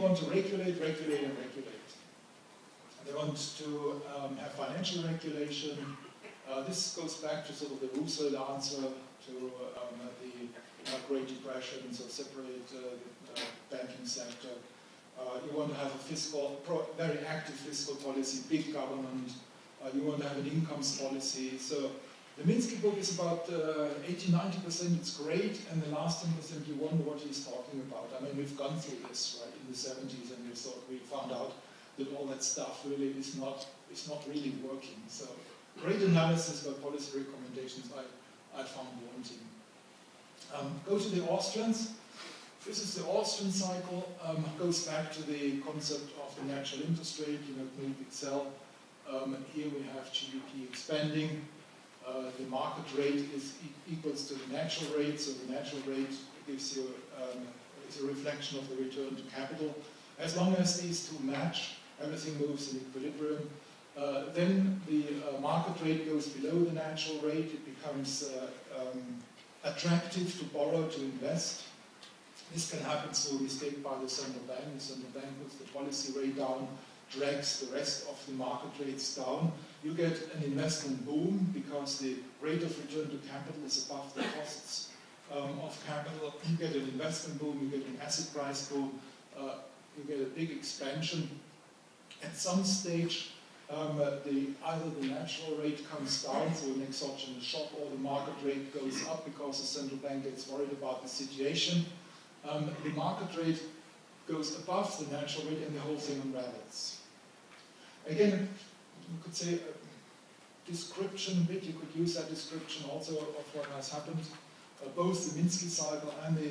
want to regulate, regulate, and regulate. They want to have financial regulation. This goes back to sort of the Roosevelt answer to the Great Depression, so separate the banking sector. You want to have a very active fiscal policy, big government. You want to have an incomes policy. So the Minsky book is about 80–90%, it's great, and the last 10% you wonder what he's talking about. I mean, we've gone through this, right, in the 70s, and we found out that all that stuff really is not really working. So great analysis, but policy recommendations I found wanting. Go to the Austrians. This is the Austrian cycle. Goes back to the concept of the natural interest rate, Knut Wicksell. Here we have GDP expanding. The market rate is equals to the natural rate, so the natural rate gives you is a reflection of the return to capital. As long as these two match, everything moves in equilibrium. Then the market rate goes below the natural rate. It becomes attractive to borrow, to invest. This can happen through mistake by the central bank. The central bank puts the policy rate down, drags the rest of the market rates down. You get an investment boom because the rate of return to capital is above the costs of capital. You get an investment boom, you get an asset price boom, you get a big expansion. At some stage, either the natural rate comes down through an exogenous shock, or the market rate goes up because the central bank gets worried about the situation. The market rate goes above the natural rate and the whole thing unravels. Again, you could say a description a bit, you could use that description also of what has happened. Both the Minsky cycle and the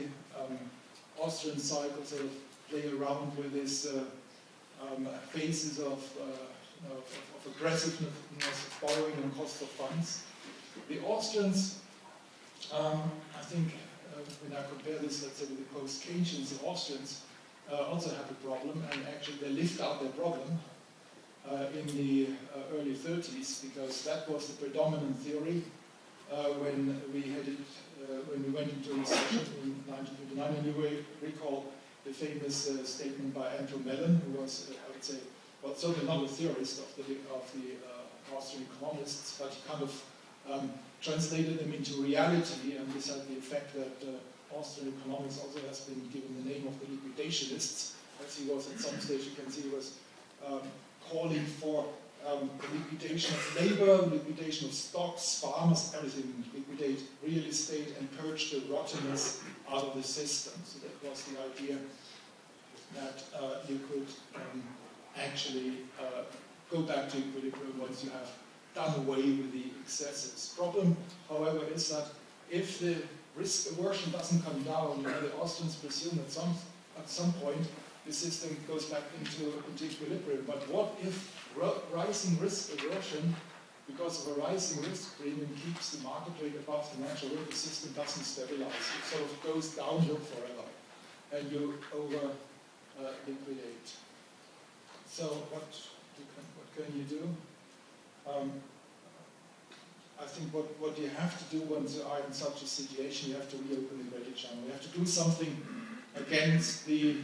Austrian cycle sort of play around with this phases of aggressiveness of borrowing and cost of funds. The Austrians, I think, when I compare this, let's say, with the post-Keynesians, the Austrians also have a problem, and actually they lived out their problem in the early 30s, because that was the predominant theory when we went into recession in 1929. And you will recall the famous statement by Andrew Mellon, who was, I would say, well, certainly not a theorist of the Austrian economists, but he kind of translated them into reality, and this had the effect that Austrian economics also has been given the name of the liquidationists, as he was at some stage, you can see he was calling for the liquidation of labor, liquidation of stocks, farmers, everything, liquidate real estate and purge the rottenness out of the system. So that was the idea that you could actually go back to equilibrium once you have done away with the excesses. Problem, however, is that if the risk aversion doesn't come down, the Austrians presume at some point the system goes back into equilibrium. But what if rising risk aversion, because of a rising risk premium, keeps the market rate above the natural rate? The system doesn't stabilize. It sort of goes downhill forever, and you over liquidate. So what can you do? I think what you have to do once you are in such a situation, you have to reopen the credit channel. You have to do something against the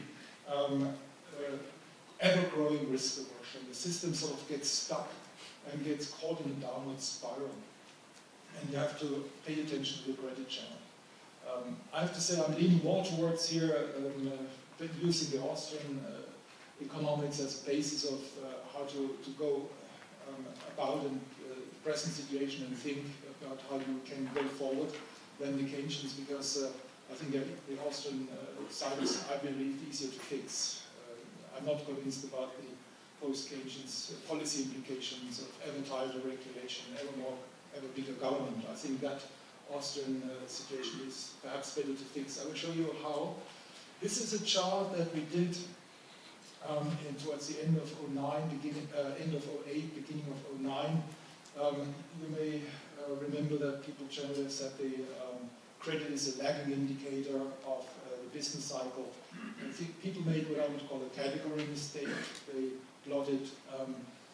ever-growing risk aversion. The system sort of gets stuck and gets caught in a downward spiral. And you have to pay attention to the credit channel. I have to say I'm leaning more towards here using the Austrian economics as a basis of how to go about in the present situation and think about how you can go forward than the Keynesians, because I think the Austrian side is, I believe, easier to fix. I'm not convinced about the post-Keynesians policy implications of ever tighter regulation, ever bigger government. I think that Austrian situation is perhaps better to fix. I will show you how. This is a chart that we did towards the end of 2009, end of 2008, beginning of 2009. You may remember that people generally said the credit is a lagging indicator of the business cycle. I think people made what I would call a category mistake. They plotted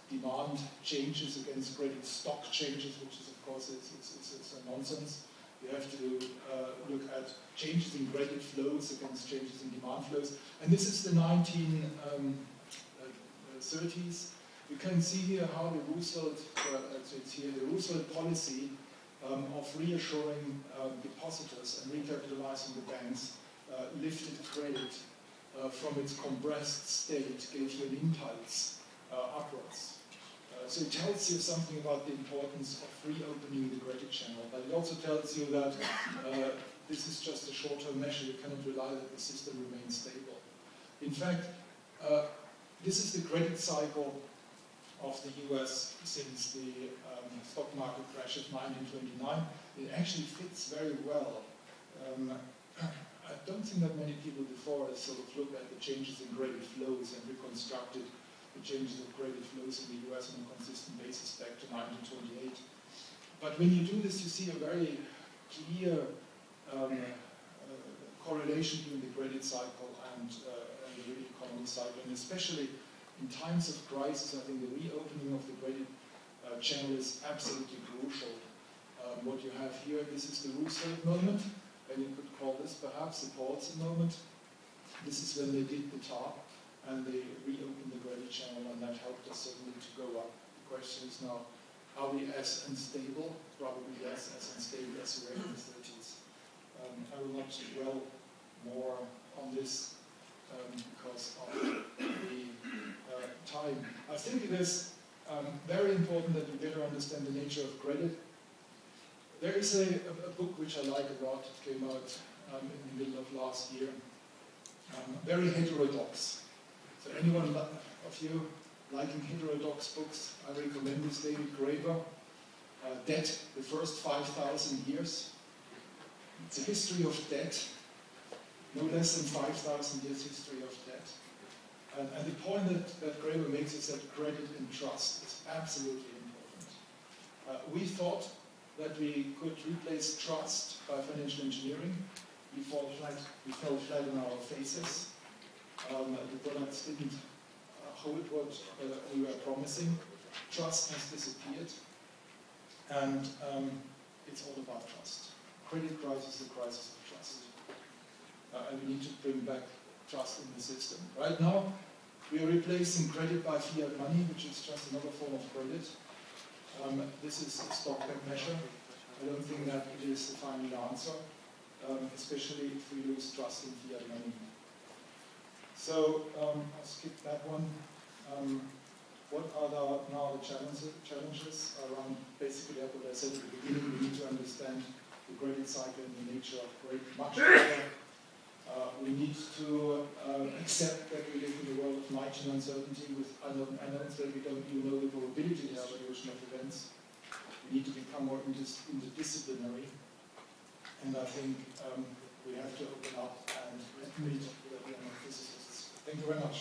demand changes against credit stock changes, which is, of course, it's a nonsense. You have to look at changes in credit flows against changes in demand flows. And this is the 1930s. You can see here how the Roosevelt, the Roosevelt policy of reassuring depositors and recapitalizing the banks lifted credit from its compressed state, gave you an impulse upwards. So it tells you something about the importance of reopening the credit channel, but it also tells you that this is just a short-term measure. You cannot rely that the system remains stable. In fact, this is the credit cycle of the US since the stock market crash of 1929. It actually fits very well. I don't think that many people before us sort of looked at the changes in credit flows and reconstructed the changes of credit flows in the US on a consistent basis back to 1928. But when you do this, you see a very clear correlation between the credit cycle and the real economy cycle, and especially in times of crisis, I think the reopening of the credit channel is absolutely crucial. What you have here, this is the Roosevelt moment, and you could call this perhaps the Paulson moment. This is when they did the TARP, and they reopened the credit channel, and that helped us certainly to go up. The question is now, are we as unstable? Probably yes, as unstable as we were in the 30s. I will not dwell more on this because of the time. I think it is very important that we better understand the nature of credit. There is a book which I like a lot. It came out in the middle of last year. Very heterodox. So anyone of you liking heterodox books, I recommend this. David Graeber, Debt, the First 5,000 Years. It's a history of debt, no less than 5,000 years history of debt. And the point that Graeber makes is that credit and trust is absolutely important. We thought that we could replace trust by financial engineering. We fell flat on our faces. The products didn't hold what we were promising. Trust has disappeared. And it's all about trust. Credit crisis is a crisis of trust. And we need to bring back trust in the system. Right now, we are replacing credit by fiat money, which is just another form of credit. This is a stock-back measure. I don't think that it is the final answer, especially if we lose trust in fiat money. So I'll skip that one. What are now the challenges around basically what I said at the beginning? We need to understand the credit cycle and the nature of credit much better. We need to accept that we live in a world of mighty uncertainty with unknowns that we don't even know the probability distribution of events. We need to become more interdisciplinary. And I think we have to open up and admit that we are not physicists. Thank you very much.